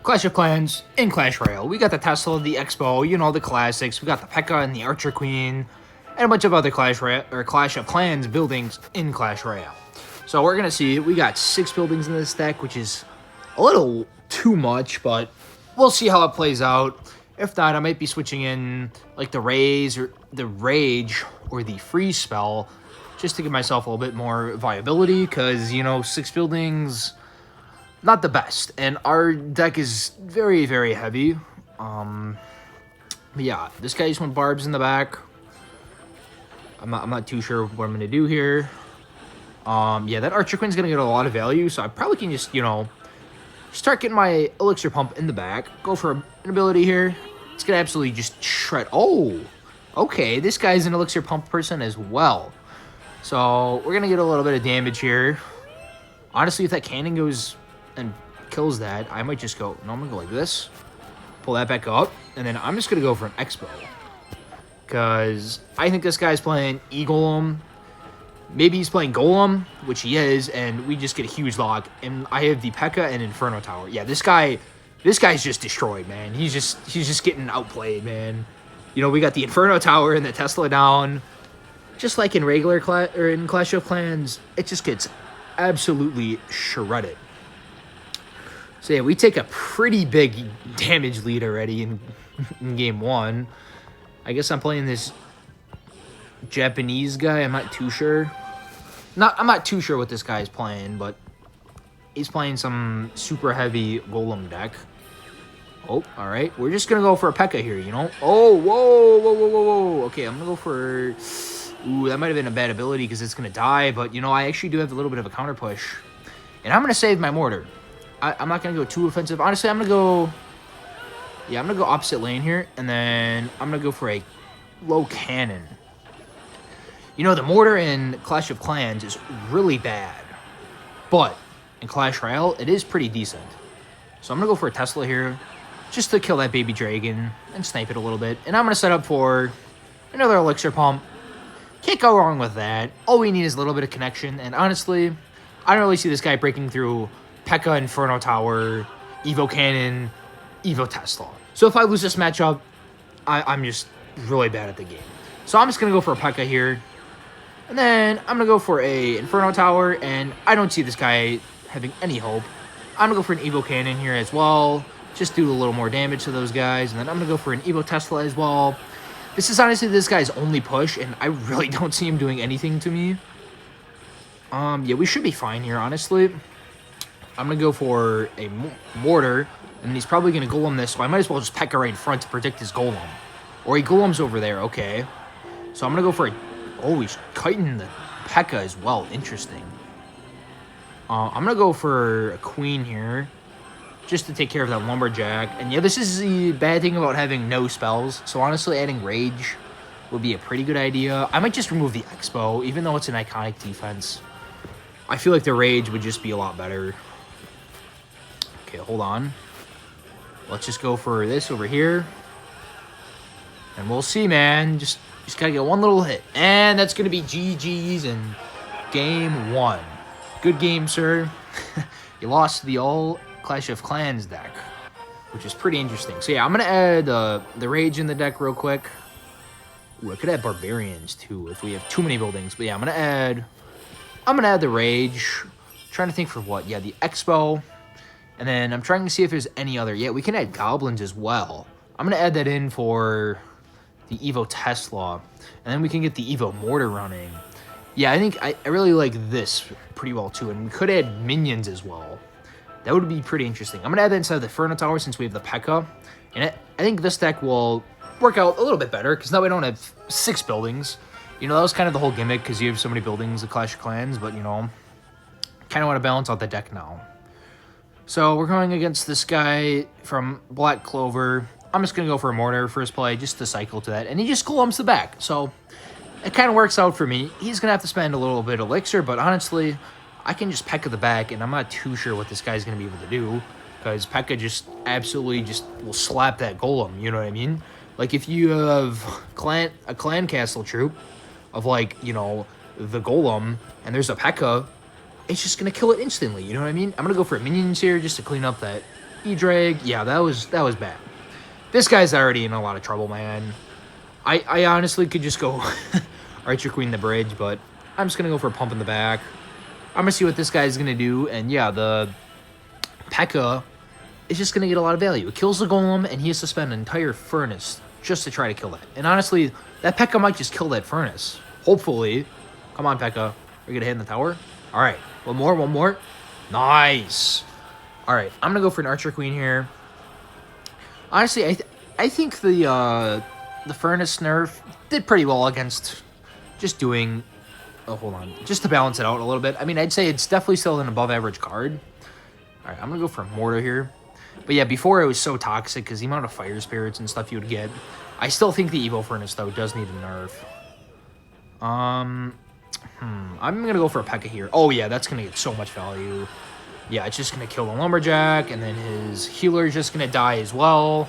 Clash of Clans in Clash Royale. We got the Tesla, the Expo, you know, the classics. We got the PEKKA and the Archer Queen, and a bunch of other Clash of Clans buildings in Clash Royale. So we're gonna see, we got 6 buildings in this deck, which is a little too much, but we'll see how it plays out. If not, I might be switching in like the Rage or the Freeze spell, just to give myself a little bit more viability, because, you know, 6 buildings, not the best. And our deck is very, very heavy. But yeah, this guy just went Barbs in the back. I'm not too sure what I'm going to do here. Yeah, that Archer Queen's going to get a lot of value, so I probably can just, you know, start getting my Elixir Pump in the back. Go for an ability here. It's going to absolutely just shred. Oh, okay, this guy's an Elixir Pump person as well. So we're going to get a little bit of damage here. Honestly, if that cannon goes and kills that, I might just go, no, I'm going to go like this. Pull that back up. And then I'm just going to go for an Expo. Because I think this guy's playing E-Golem. Maybe he's playing Golem, which he is, and we just get a huge lock. And I have the PEKKA and Inferno Tower. Yeah, this guy's just destroyed, man. He's just getting outplayed, man. You know, we got the Inferno Tower and the Tesla down. Just like in regular in Clash of Clans, it just gets absolutely shredded. So yeah, we take a pretty big damage lead already in game 1. I guess I'm playing this Japanese guy. I'm not too sure. I'm not too sure what this guy is playing, but he's playing some super heavy Golem deck. Oh, all right. We're just gonna go for a PEKKA here, you know. Oh, whoa, whoa, whoa, whoa, whoa. Okay, I'm gonna go for. Ooh, that might have been a bad ability because it's gonna die. But you know, I actually do have a little bit of a counter push, and I'm gonna save my mortar. I'm not gonna go too offensive. Honestly, I'm gonna go. Yeah, I'm gonna go opposite lane here, and then I'm gonna go for a low cannon. You know, the mortar in Clash of Clans is really bad, but in Clash Royale, it is pretty decent. So I'm gonna go for a Tesla here, just to kill that baby dragon and snipe it a little bit. And I'm gonna set up for another Elixir Pump. Can't go wrong with that. All we need is a little bit of connection, and honestly, I don't really see this guy breaking through PEKKA, Inferno Tower, Evo Cannon, Evo Tesla. So if I lose this matchup, I'm just really bad at the game. So I'm just going to go for a PEKKA here. And then I'm going to go for a Inferno Tower, and I don't see this guy having any hope. I'm going to go for an Evo Cannon here as well. Just do a little more damage to those guys. And then I'm going to go for an Evo Tesla as well. This is honestly this guy's only push, and I really don't see him doing anything to me. Yeah, we should be fine here, honestly. I'm going to go for a mortar, and he's probably going to golem this, so I might as well just PEKKA right in front to predict his golem. Or he golems over there, okay. So I'm going to go for a... Oh, he's kiting the PEKKA as well. Interesting. I'm going to go for a queen here, just to take care of that lumberjack. And yeah, this is the bad thing about having no spells. So honestly, adding rage would be a pretty good idea. I might just remove the Expo, even though it's an iconic defense. I feel like the rage would just be a lot better. Okay, hold on. Let's just go for this over here. And we'll see, man. Just gotta get one little hit. And that's gonna be GG's in game 1. Good game, sir. You lost to the all Clash of Clans deck, which is pretty interesting. So yeah, I'm gonna add the rage in the deck real quick. Ooh, I could add barbarians too if we have too many buildings. But yeah, I'm gonna add the rage. Trying to think for what? Yeah, the Expo. And then I'm trying to see if there's any other. Yeah, we can add goblins as well. I'm going to add that in for the Evo Tesla. And then we can get the Evo Mortar running. Yeah, I think I really like this pretty well too. And we could add minions as well. That would be pretty interesting. I'm going to add that inside the Inferno Tower since we have the PEKKA. And I think this deck will work out a little bit better, because now we don't have 6 buildings. You know, that was kind of the whole gimmick, because you have so many buildings in Clash of Clans. But, you know, kind of want to balance out the deck now. So we're going against this guy from Black Clover. I'm just going to go for a mortar first play, just to cycle to that. And he just golems the back. So it kind of works out for me. He's going to have to spend a little bit of elixir, but honestly, I can just PEKKA the back, and I'm not too sure what this guy's going to be able to do, because PEKKA just absolutely just will slap that golem, you know what I mean? Like, if you have a clan castle troop of, like, you know, the golem, and there's a PEKKA, it's just going to kill it instantly, you know what I mean? I'm going to go for minions here just to clean up that E-Drag. Yeah, that was bad. This guy's already in a lot of trouble, man. I honestly could just go Archer Queen the bridge, but I'm just going to go for a pump in the back. I'm going to see what this guy's going to do. And yeah, the P.E.K.K.A. is just going to get a lot of value. It kills the Golem, and he has to spend an entire furnace just to try to kill that. And honestly, that P.E.K.K.A. might just kill that furnace. Hopefully. Come on, P.E.K.K.A. We're going to hit in the tower. All right. One more. Nice. All right. I'm going to go for an Archer Queen here. Honestly, I think the furnace nerf did pretty well against just doing... Oh, hold on. Just to balance it out a little bit. I mean, I'd say it's definitely still an above-average card. All right, I'm going to go for a Mortar here. But yeah, before it was so toxic because the amount of Fire Spirits and stuff you would get. I still think the Evo Furnace, though, does need a nerf. I'm going to go for a P.E.K.K.A. here. Oh, yeah, that's going to get so much value. Yeah, it's just going to kill the Lumberjack, and then his healer is just going to die as well.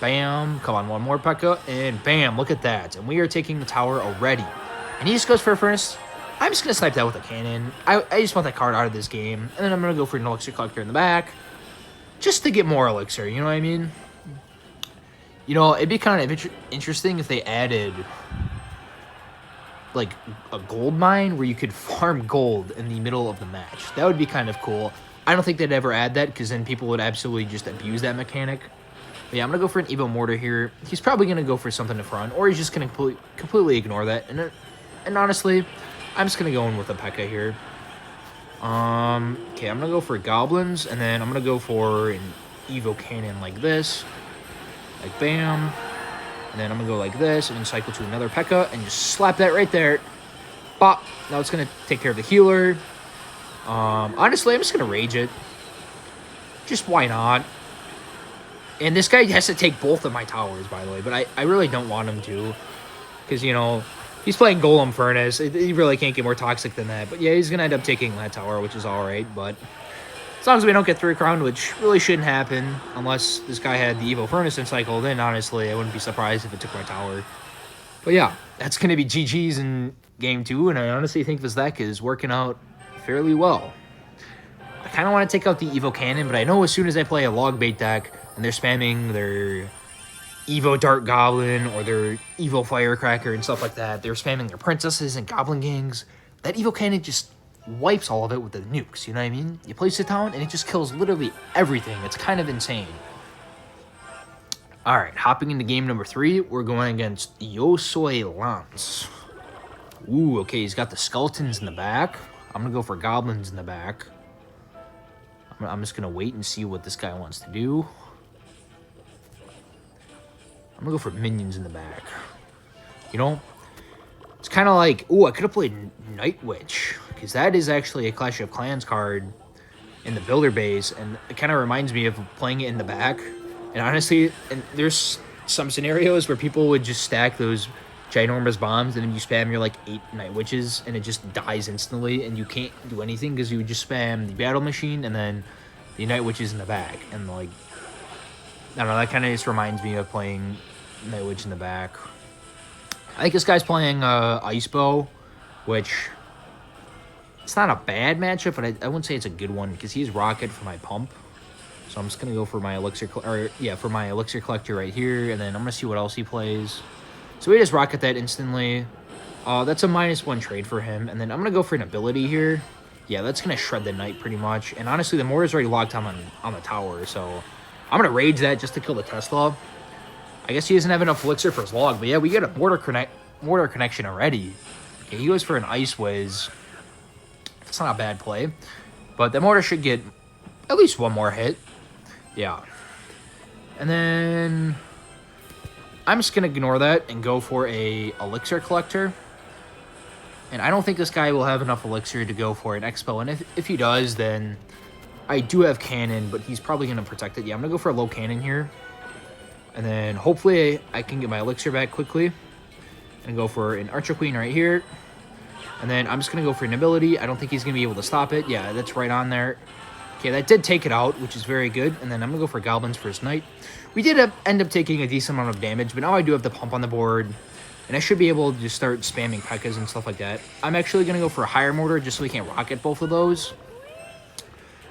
Bam. Come on, one more P.E.K.K.A. And bam, look at that. And we are taking the tower already. And he just goes for a Furnace. I'm just going to snipe that with a cannon. I just want that card out of this game. And then I'm going to go for an Elixir Collector in the back. Just to get more Elixir, you know what I mean? You know, it'd be kind of interesting if they added, like, a gold mine where you could farm gold in the middle of the match. That would be kind of cool. I don't think they'd ever add that because then people would absolutely just abuse that mechanic. But yeah, I'm going to go for an Evo Mortar here. He's probably going to go for something in front, or he's just going to completely ignore that. And honestly, I'm just going to go in with a P.E.K.K.A. here. Okay, I'm going to go for Goblins, and then I'm going to go for an Evo Cannon like this. Like, bam. And then I'm going to go like this, and then cycle to another P.E.K.K.A. and just slap that right there. Bop. Now it's going to take care of the healer. Honestly, I'm just going to Rage it. Just why not? And this guy has to take both of my towers, by the way, but I really don't want him to. Because, you know, he's playing Golem Furnace. He really can't get more toxic than that. But yeah, he's going to end up taking that tower, which is alright. But as long as we don't get 3 crown, which really shouldn't happen, unless this guy had the Evo Furnace in cycle, then honestly, I wouldn't be surprised if it took my tower. But yeah, that's going to be GG's in Game 2, and I honestly think this deck is working out fairly well. I kind of want to take out the Evo Cannon, but I know as soon as I play a log bait deck, and they're spamming their Evo Dart Goblin or their Evo Firecracker and stuff like that. They're spamming their Princesses and Goblin Gangs. That Evo Cannon just wipes all of it with the nukes, you know what I mean? You place it down, and it just kills literally everything. It's kind of insane. Alright, hopping into game number 3, we're going against Yo Soy Lance. Ooh, okay, he's got the Skeletons in the back. I'm going to go for Goblins in the back. I'm just going to wait and see what this guy wants to do. I'm going to go for Minions in the back. You know, it's kind of like, ooh, I could have played Night Witch, because that is actually a Clash of Clans card in the builder base, and it kind of reminds me of playing it in the back. And honestly, there's some scenarios where people would just stack those ginormous bombs, and then you spam your like 8 Night Witches, and it just dies instantly, and you can't do anything because you would just spam the Battle Machine and then the Night Witches in the back. And like, I don't know, that kind of just reminds me of playing Night Witch in the back. I think this guy's playing Ice Bow, which it's not a bad matchup, but I wouldn't say it's a good one because he's Rocket for my pump. So I'm just gonna go for my Elixir, for my Elixir Collector right here, and then I'm gonna see what else he plays. So we just Rocket that instantly. That's a -1 trade for him, and then I'm gonna go for an ability here. Yeah, that's gonna shred the Knight pretty much. And honestly, the Mortar's already locked on the tower, so I'm gonna Rage that just to kill the Tesla. I guess he doesn't have enough Elixir for his log, but yeah, we get a Mortar connection already. Okay, he goes for an Ice Whiz. It's not a bad play, but the Mortar should get at least one more hit. Yeah. And then I'm just going to ignore that and go for a Elixir Collector. And I don't think this guy will have enough Elixir to go for an Expo. And if he does, then I do have Cannon, but he's probably going to protect it. Yeah, I'm going to go for a low Cannon here. And then hopefully I can get my Elixir back quickly. And go for an Archer Queen right here. And then I'm just going to go for an ability. I don't think he's going to be able to stop it. Yeah, that's right on there. Okay, that did take it out, which is very good. And then I'm going to go for Goblins for his Knight. We did end up taking a decent amount of damage, but now I do have the pump on the board. And I should be able to just start spamming P.E.K.K.A.s and stuff like that. I'm actually going to go for a higher mortar just so we can rocket both of those.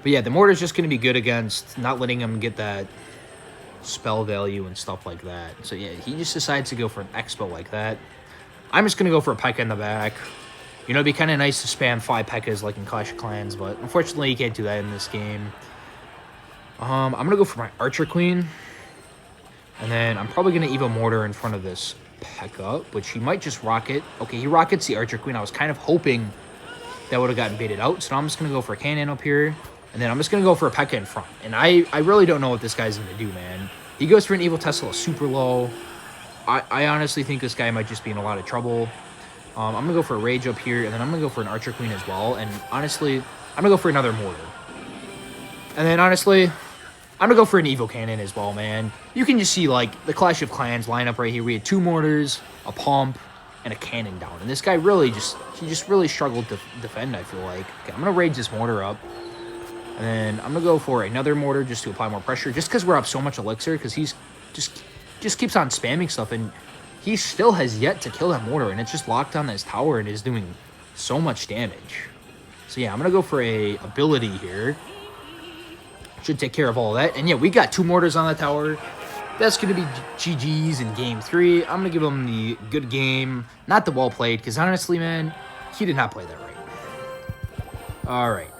But But yeah, the mortar's just going to be good against not letting him get that spell value and stuff like that. So yeah, he just decides to go for an expo like that. I'm just going to go for a P.E.K.K.A in the back. You know, it'd be kind of nice to spam 5 P.E.K.K.As like in Clash of Clans, but unfortunately you can't do that in this game. I'm going to go for my Archer Queen. And then I'm probably going to Evo Mortar in front of this P.E.K.K.A, which he might just rocket. Okay, he rockets the Archer Queen. I was kind of hoping that would have gotten baited out. So now I'm just going to go for a cannon up here. And then I'm just going to go for a P.E.K.K.A in front. And I really don't know what this guy's going to do, man. He goes for an Evil Tesla super low. I honestly think this guy might just be in a lot of trouble. I'm going to go for a Rage up here. And then I'm going to go for an Archer Queen as well. And honestly, I'm going to go for another Mortar. And then honestly, I'm going to go for an Evo Cannon as well, man. You can just see, like, the Clash of Clans lineup right here. We had 2 Mortars, a Pump, and a Cannon down. And this guy really he just really struggled to defend, I feel like. Okay, I'm going to Rage this Mortar up. And then I'm going to go for another Mortar just to apply more pressure. Just because we're up so much Elixir. Because he's just keeps on spamming stuff. And he still has yet to kill that Mortar. And it's just locked on this tower and is doing so much damage. So yeah, I'm going to go for a ability here. Should take care of all that. And yeah, we got 2 Mortars on the tower. That's going to be GG's in game 3. I'm going to give him the good game. Not the well played. Because honestly, man, he did not play that right. Alright.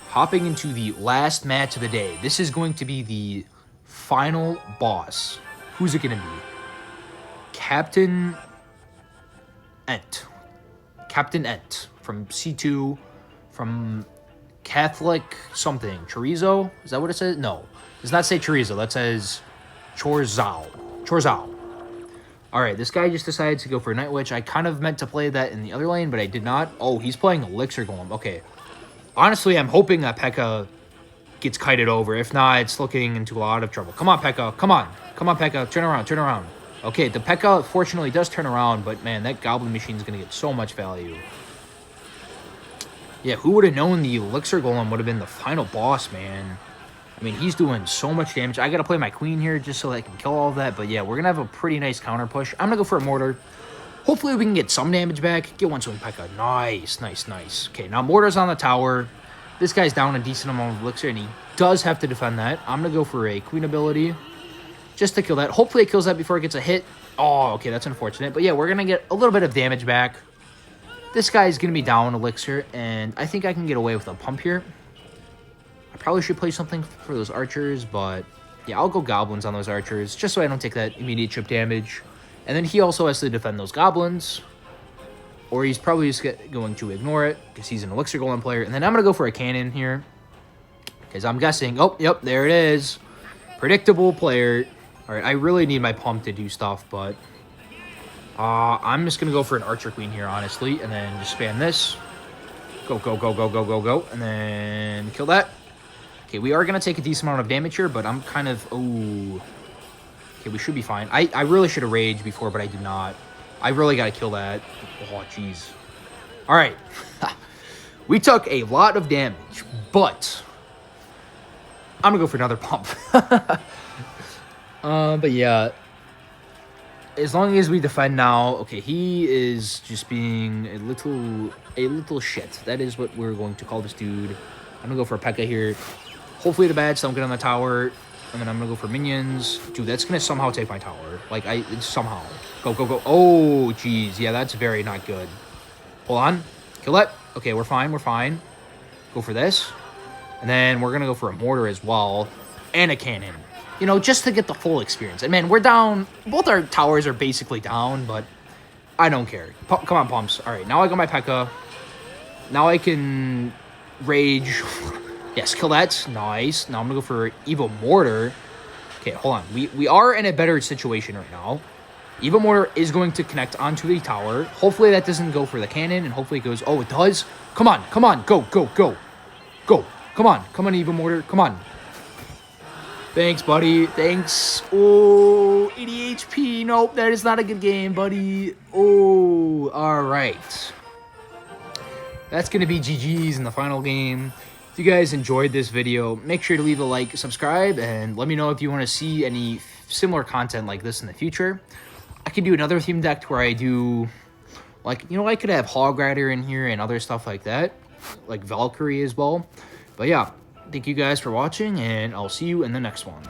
Hopping into the last match of the day. This is going to be the final boss. Who's it going to be? Captain Ent. Captain Ent from C2, from Catholic something. Chorizo? Is that what it says? No. It does not say chorizo. That says Chorzao. Chorzao. Alright, this guy just decided to go for Night Witch. I kind of meant to play that in the other lane, but I did not. Oh, he's playing Elixir Golem. Okay. Honestly, I'm hoping that P.E.K.K.A gets kited over. If not, it's looking into a lot of trouble. Come on, P.E.K.K.A. Come on. Come on, P.E.K.K.A. Turn around. Turn around. Okay, the P.E.K.K.A fortunately does turn around, but man, that Goblin Machine is going to get so much value. Yeah, who would have known the Elixir Golem would have been the final boss, man? I mean, he's doing so much damage. I got to play my Queen here just so that I can kill all of that. But yeah, we're going to have a pretty nice counter push. I'm going to go for a Mortar. Hopefully we can get some damage back. Get one swing P.E.K.K.A. Nice, nice, nice. Okay, now Mortar's on the tower. This guy's down a decent amount of Elixir, and he does have to defend that. I'm going to go for a Queen ability just to kill that. Hopefully it kills that before it gets a hit. Oh, okay, that's unfortunate. But yeah, we're going to get a little bit of damage back. This guy's going to be down Elixir, and I think I can get away with a Pump here. I probably should play something for those Archers, but yeah, I'll go Goblins on those Archers, just so I don't take that immediate chip damage. And then he also has to defend those Goblins, or he's probably just going to ignore it, because he's an Elixir Golem player. And then I'm going to go for a Cannon here, because I'm guessing, oh, yep, there it is. Predictable player. All right, I really need my Pump to do stuff, but I'm just going to go for an Archer Queen here, honestly, and then just spam this. Go, go, go, go, go, go, go, and then kill that. Okay, we are going to take a decent amount of damage here, but I'm kind of, oh. Okay, we should be fine. I really should have raged before, but I did not. I really got to kill that. Oh, jeez. All right. We took a lot of damage, but I'm going to go for another Pump. But yeah, as long as we defend now, okay, he is just being a little shit. That is what we're going to call this dude. I'm going to go for a P.E.K.K.A here. Hopefully the badge don't get on the tower. And then I'm going to go for minions. Dude, that's going to somehow take my tower. Like, somehow. Go, go, go. Oh, jeez. Yeah, that's very not good. Hold on. Kill it. Okay, we're fine. We're fine. Go for this. And then we're going to go for a Mortar as well. And a Cannon. You know, just to get the full experience. And man, we're down. Both our towers are basically down, but I don't care. Come on, Pumps. All right, now I got my P.E.K.K.A. Now I can rage. Yes, kill that. Nice. Now I'm going to go for Evo Mortar. Okay, hold on. We are in a better situation right now. Evo Mortar is going to connect onto the tower. Hopefully that doesn't go for the cannon, and hopefully it goes... Oh, it does? Come on, come on. Go, go, go. Go. Come on. Come on, Evo Mortar. Come on. Thanks, buddy. Thanks. Oh, 80 HP. Nope, that is not a good game, buddy. Oh, all right. That's going to be GG's in the final game. If you guys enjoyed this video, make sure to leave a like, subscribe, and let me know if you want to see any similar content like this in the future. I could do another theme deck where I do, like, you know, I could have Hog Rider in here and other stuff like that, like Valkyrie as well. But yeah, thank you guys for watching, and I'll see you in the next one.